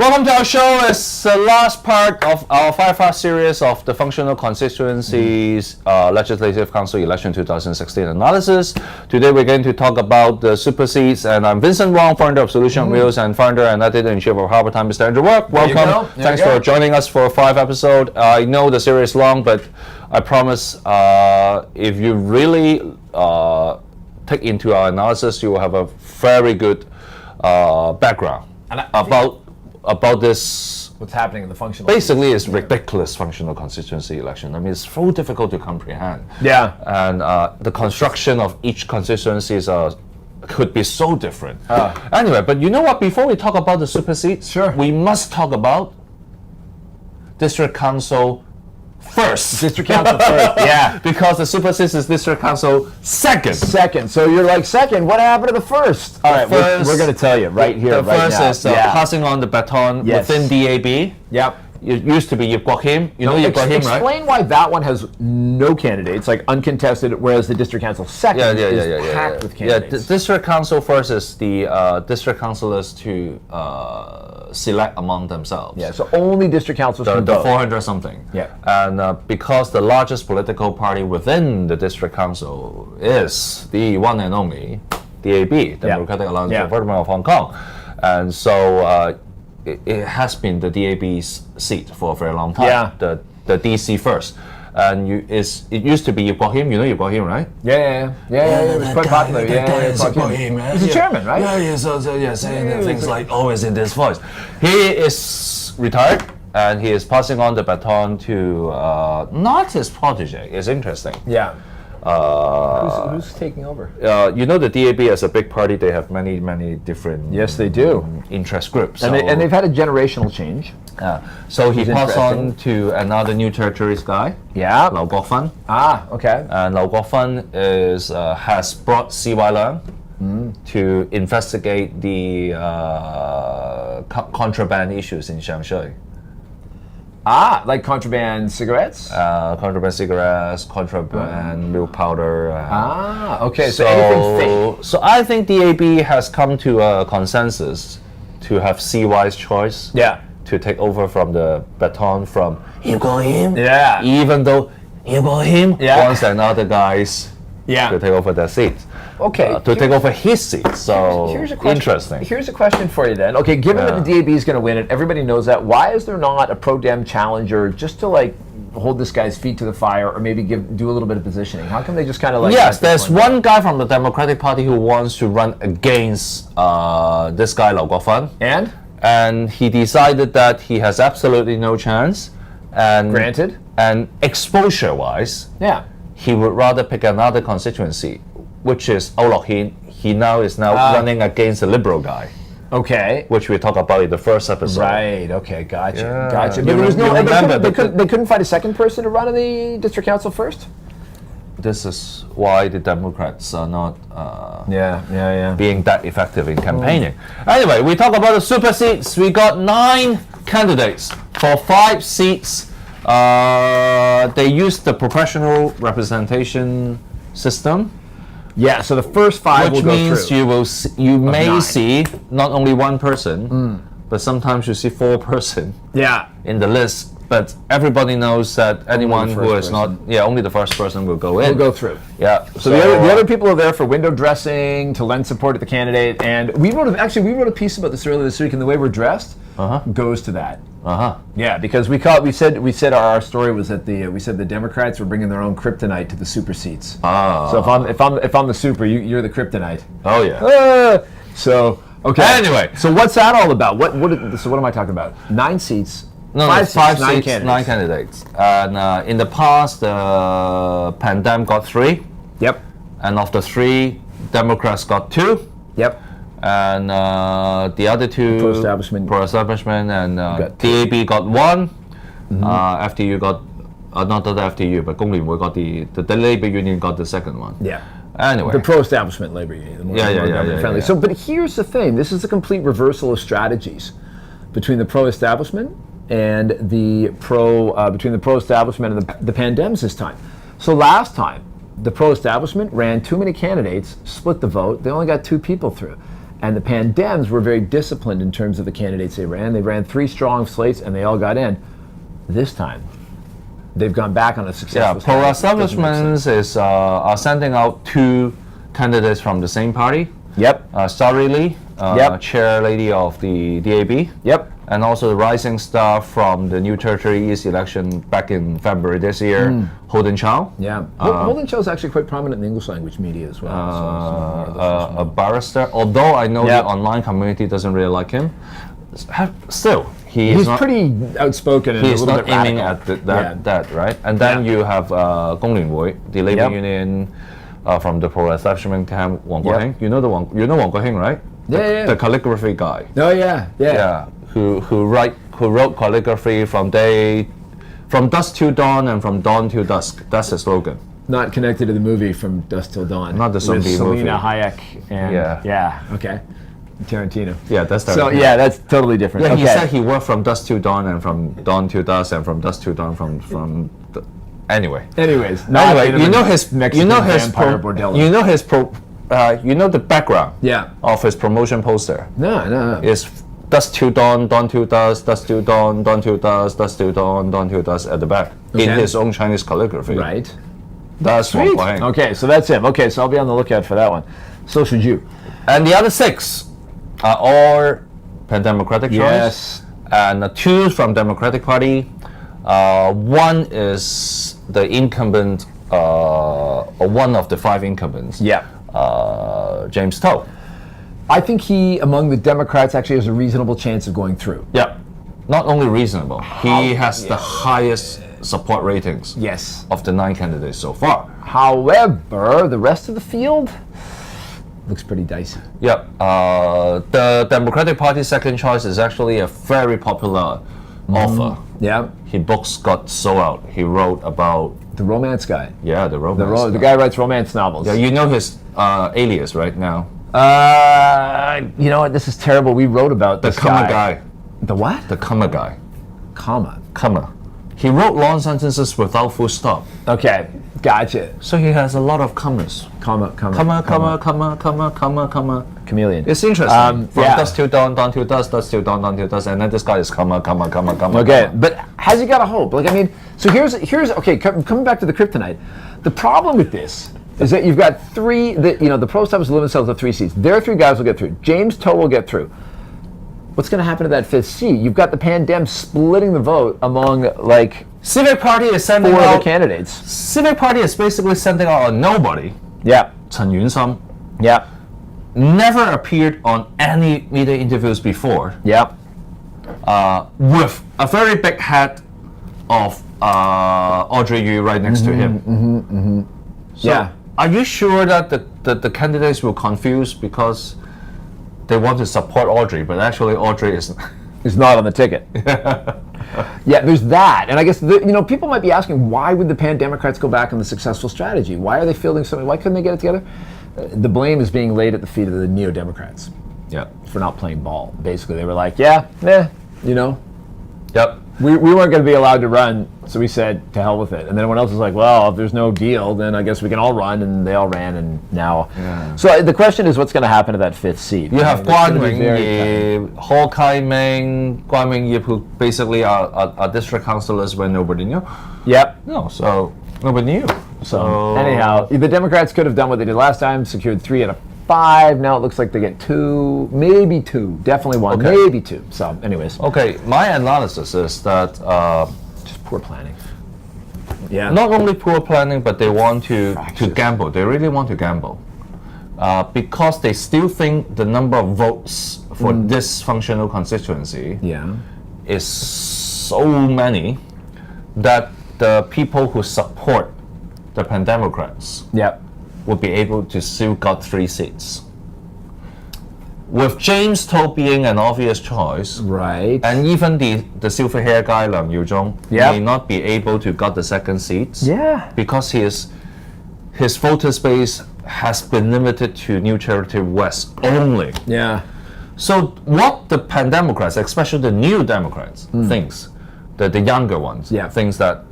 Welcome to our show. It's the last part of our 5-part series of the Functional Constituency's Legislative Council Election 2016 analysis. Today we're going to talk about the super seats, and I'm Vincent Wong, founder of Solution on Wheels and founder and editor-in-chief of Harbour Times, Mr. Andrew Work. Welcome. Thanks for joining us for 5 episodes. I know the series is long, but I promise if you really take into our analysis, you will have a very good background about this. What's happening in the functional? Basically, it's ridiculous functional constituency election. I mean, it's so difficult to comprehend. Yeah. And the construction of each constituency could be so different. Anyway, but you know what? Before we talk about the super seats, we must talk about district council first. District council first, yeah. Because the super seats is district council second. So you're like, second, what happened to the first? All right, we're going to tell you right here, right now. The first is passing on the baton within DAB. Yep. It used to be Yip Kwok Him. You know Yip Kwok Him, right? Explain why that one has no candidates, like uncontested, whereas the district council second is packed with candidates. The district council first is the district councillors to select among themselves. Yeah, so only district councils can the vote. 400 something. Yeah. And because the largest political party within the district council is the one and only DAB, Democratic Alliance for Betterment of Hong Kong. And so it has been the DAB's seat for a very long time. Yeah. The DC first. And it used to be Yip Kwok Him. You know Yip Kwok Him, right? Yeah. It was quite popular. He's the chairman, right? Yeah, so saying things like always in this voice. He is retired, and he is passing on the baton to not his protege. It's interesting. Yeah. Who's taking over? You know, the DAB as a big party, they have many different they do interest groups. And they've had a generational change. So he passed on to another new territories guy. Yeah. Lau Kok Fun. Okay. And Lau Kok Fun has brought C.Y. Leung to investigate the contraband issues in Shanghai. Like contraband cigarettes? Contraband cigarettes, contraband milk powder. Okay, so anything fake. So I think DAB has come to a consensus to have CY's choice. Yeah. To take over from the baton from Yip Kwok Him. Yeah. Even though Yip Kwok Him wants another guys to take over their seat. Okay. To take over his seat. So here's a question. Interesting. Here's a question for you then. Okay, given that the DAB is going to win it, everybody knows that. Why is there not a pro-Dem challenger just to like hold this guy's feet to the fire, or maybe do a little bit of positioning? How come they just kind of like? Yes, there's one guy from the Democratic Party who wants to run against this guy Lau Kok Fun. And he decided that he has absolutely no chance. And granted. And exposure-wise, he would rather pick another constituency, which is Au Lok Hin. He is now running against a Liberal guy. Okay. Which we talked about in the first episode. Right. Okay. Gotcha. Yeah. Gotcha. But there was they couldn't find a second person to run in the district council first. This is why the Democrats are not being that effective in campaigning. Anyway, we talk about the super seats. We got 9 candidates for 5 seats. They used the proportional representation system. Yeah, so the first 5 will go through. Which means you may see not only one person, but sometimes you see 4 person in the list. But everybody knows that anyone who is not, only the first person will go in. Will go through. Yeah. So the other people are there for window dressing, to lend support to the candidate. And we wrote a piece about this earlier this week, and the way we're dressed goes to that. Yeah, because we said our story was that we said the Democrats were bringing their own kryptonite to the super seats. So if I'm the super, you're the kryptonite. Oh yeah. So okay. Anyway, so what's that all about? What am I talking about? 9 seats. No, 5 seats, 9 candidates. And in the past, Pandem got 3. Yep. And of the 3, Democrats got 2. Yep. And the other 2, pro-establishment, and DAB got 1. FTU got not the FTU, but 工聯會 got the labor union got the second one. Yeah. Anyway, the pro-establishment labor union. Friendly. So, but here's the thing: this is a complete reversal of strategies between the pro-establishment and the pro-establishment and the Pandems this time. So last time, the pro-establishment ran too many candidates, split the vote. They only got 2 people through. And the Pandems were very disciplined in terms of the candidates they ran. They ran 3 strong slates, and they all got in. This time, they've gone back on a successful strategy. Pro-establishment are sending out 2 candidates from the same party. Yep. Starry Lee, chair lady of the DAB. Yep. And also the rising star from the New Territory East election back in February this year, Holden Chow. Yeah. Holden Chow is actually quite prominent in the English language media as well. A barrister, although I know the online community doesn't really like him. Still, he's not, pretty outspoken and he's a little not bit aiming radical. at that, right? And then you have Gong Lin Hui, the labor union from the pro-establishment camp, Wang Guoheng. You know Wang Guoheng, right? The calligraphy guy. Oh yeah. Who wrote calligraphy from dusk till dawn and from dawn till dusk. That's the slogan. Not connected to the movie From Dusk Till Dawn. Not the zombie movie. Selena Hayek and okay. Tarantino. Yeah, that's Tarantino. So yeah, that's totally different. Yeah, he said he worked from dusk till dawn and from dawn till dusk and from dusk till dawn from the, anyway. Anyways, you know the background of his promotion poster. No. It's dusk till dawn, dawn till dusk, dusk till dawn, dawn till dusk, dusk till dawn, dawn till dusk at the back in his own Chinese calligraphy. Right. That's Sweet. one. Okay, so that's him. Okay, so I'll be on the lookout for that one. So should you. And the other 6 are all Pan-Democratic choice. And 2 from Democratic Party. One is the incumbent, or one of the 5 incumbents. James Tow. I think he, among the Democrats, actually has a reasonable chance of going through. Yeah. Not only reasonable, he has the highest support ratings of the 9 candidates so far. However, the rest of the field looks pretty dicey. Yeah. The Democratic Party's second choice is actually a very popular author. Yeah. His books got sold out. He wrote about... The romance guy. Yeah, the romance guy. The guy writes romance novels. Yeah, you know his alias right now. You know what? This is terrible. We wrote about this guy. The what? The comma guy. Comma. He wrote long sentences without full stop. Okay, gotcha. So he has a lot of commas. Comma. Chameleon. It's interesting. From dusk till dawn, dawn till dusk, dusk till dawn, dawn till dusk, and then this guy is comma. Okay, but has he got a hope? Like, I mean, so here's okay. Coming back to the kryptonite, the problem with this is that you've got 3. The pro-establishment limit themselves to 3 seats. Their 3 guys will get through. James Tow will get through. What's going to happen to that 5th seat? You've got the Pandem splitting the vote among Civic Party is sending 4 out other candidates. Civic Party is basically sending out a nobody. Yeah. Chen Yunsham. Yeah. Never appeared on any media interviews before. Yeah. With a very big head of Audrey Yu right next to him. So are you sure that the candidates will confuse because they want to support Audrey, but actually Audrey is not on the ticket? Yeah, there's that. And I guess people might be asking, why would the Pan-Democrats go back on the successful strategy? Why are they fielding something? Why couldn't they get it together? The blame is being laid at the feet of the Neo-Democrats. For not playing ball. Basically, they were like, we weren't going to be allowed to run, so we said, to hell with it. And then everyone else was like, well, if there's no deal, then I guess we can all run, and they all ran, and now... So the question is, what's going to happen to that 5th seat? You have Guan Wingyi, Ho Kai-ming, Guan Wingyi, who basically are district councillors when nobody knew. So nobody knew. So anyhow, the Democrats could have done what they did last time, secured 3 out of 5. Now it looks like they get 2, maybe 2, definitely 1, maybe 2. So, anyways. Okay, my analysis is that just poor planning. Not only poor planning, but they want to gamble. They really want to gamble because they still think the number of votes for this functional constituency is so many that the people who support the Pan-Democrats would be able to still got 3 seats. With James Tow being an obvious choice, and even the silver hair guy Lam Yuzhong may not be able to get the 2nd seats, because his voter space has been limited to New Territory West only. So what the Pan-Democrats, especially the New Democrats, thinks, the younger ones, thinks that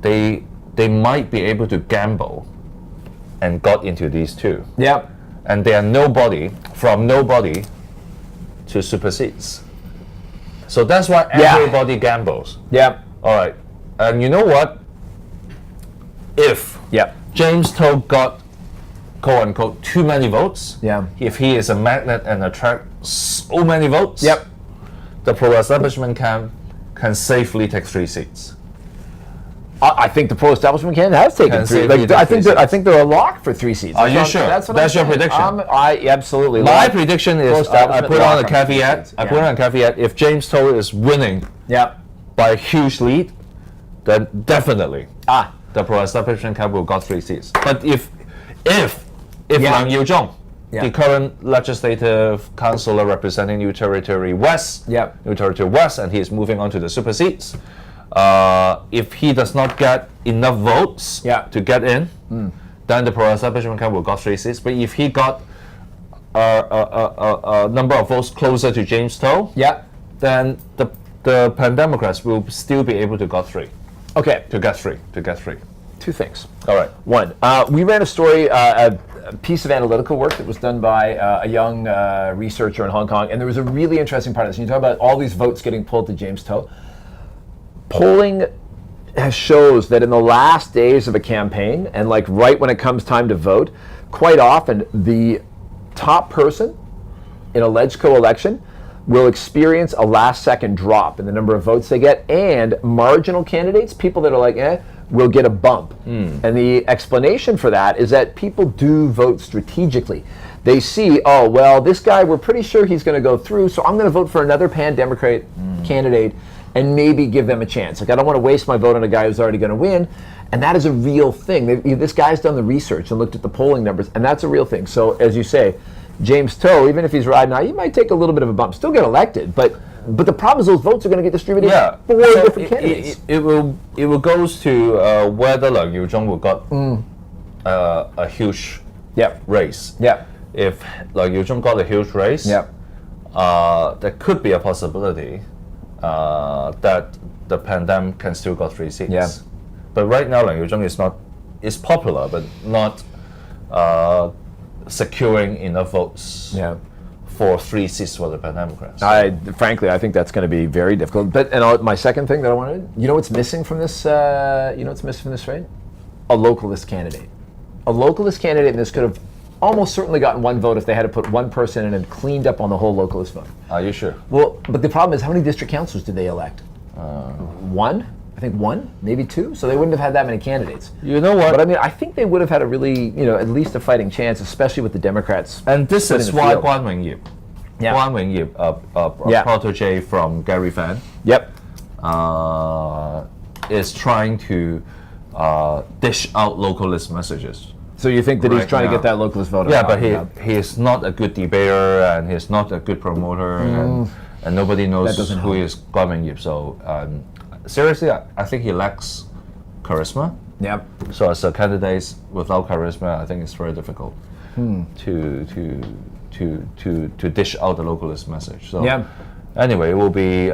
they might be able to gamble and got into these 2. And they are nobody to supersedes. So that's why everybody gambles. Yeah. All right. And you know what? If James Toh got, quote unquote, too many votes, if he is a magnet and attract so many votes, the pro-establishment camp can safely take 3 seats. I think the pro-establishment camp has taken 3. Like, I think they're a lock for 3 seats. Are you sure? That's your prediction. I absolutely. My prediction is I put on a caveat. I put on a caveat. If James Toh is winning, by a huge lead, then definitely the pro-establishment camp will got 3 seats. But if Lang Yiu-zhong, the current legislative councillor representing New Territory West, and he is moving on to the super seats. If he does not get enough votes to get in, then the pro-establishment camp will got 3 seats. But if he got a number of votes closer to James Toh, then the Pan Democrats will still be able to got 3. Okay. To get 3. 2 things. All right. One, we ran a story, a piece of analytical work that was done by a young researcher in Hong Kong, and there was a really interesting part of this. You talk about all these votes getting pulled to James Toh. Polling shows that in the last days of a campaign, and like right when it comes time to vote, quite often the top person in a LegCo election will experience a last-second drop in the number of votes they get, and marginal candidates, people that are like, will get a bump. And the explanation for that is that people do vote strategically. They see, oh, well, this guy, we're pretty sure he's going to go through, so I'm going to vote for another Pan-Democrat candidate and maybe give them a chance. Like, I don't want to waste my vote on a guy who's already going to win. And that is a real thing. This guy's done the research and looked at the polling numbers, and that's a real thing. So, as you say, James Toh, even if he's riding out, he might take a little bit of a bump, still get elected, but the problem is those votes are going to get distributed to 4 different candidates. It will goes to whether Lang Yiu-zhong will got a huge race. If Lang Yiu-zhong got a huge race, there could be a possibility that the Pandem can still got 3 seats. But right now, Lang Yiu-zhong is popular, but not securing enough votes for 3 seats for the Pan Democrats. Frankly, I think that's going to be very difficult. But my second thing that I wanted, you know what's missing from this? Right? A localist candidate. A localist candidate, and this could have almost certainly gotten 1 vote if they had to put 1 person in and cleaned up on the whole localist vote. Are you sure? Well, but the problem is, how many district councillors did they elect? 1? I think 1, maybe 2. So they wouldn't have had that many candidates. You know what? But I mean, I think they would have had a really, at least a fighting chance, especially with the Democrats. And this is why Guan Wengyip, a protege from Gary Fan, is trying to dish out localist messages. So you think that he's trying to get that localist vote? Yeah, but he is not a good debater, and he's not a good promoter, and nobody knows who is Guan Wengyip. So seriously, I think he lacks charisma. So as a candidate without charisma, I think it's very difficult to dish out the localist message. So anyway, it will be.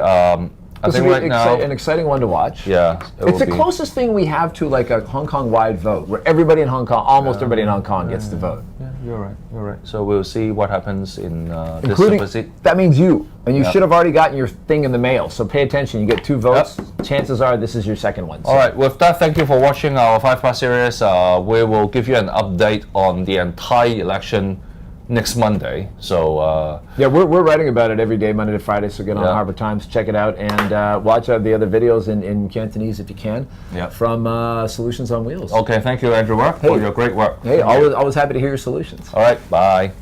I think right now an exciting one to watch. It's the closest thing we have to like a Hong Kong-wide vote, where everybody in Hong Kong, almost everybody in Hong Kong, gets to vote. Yeah, you're right. So we'll see what happens in this super seat. That means you, and you should have already gotten your thing in the mail. So pay attention. You get 2 votes. Chances are this is your second one. So. All right. With that, thank you for watching our 5-part series. We will give you an update on the entire election next Monday. So we're writing about it every day, Monday to Friday. So get on Harbour Times, check it out, and watch out the other videos in Cantonese if you can from Solutions on Wheels. Okay, thank you, Andrew, for your great work. Hey, always happy to hear your solutions. All right, bye.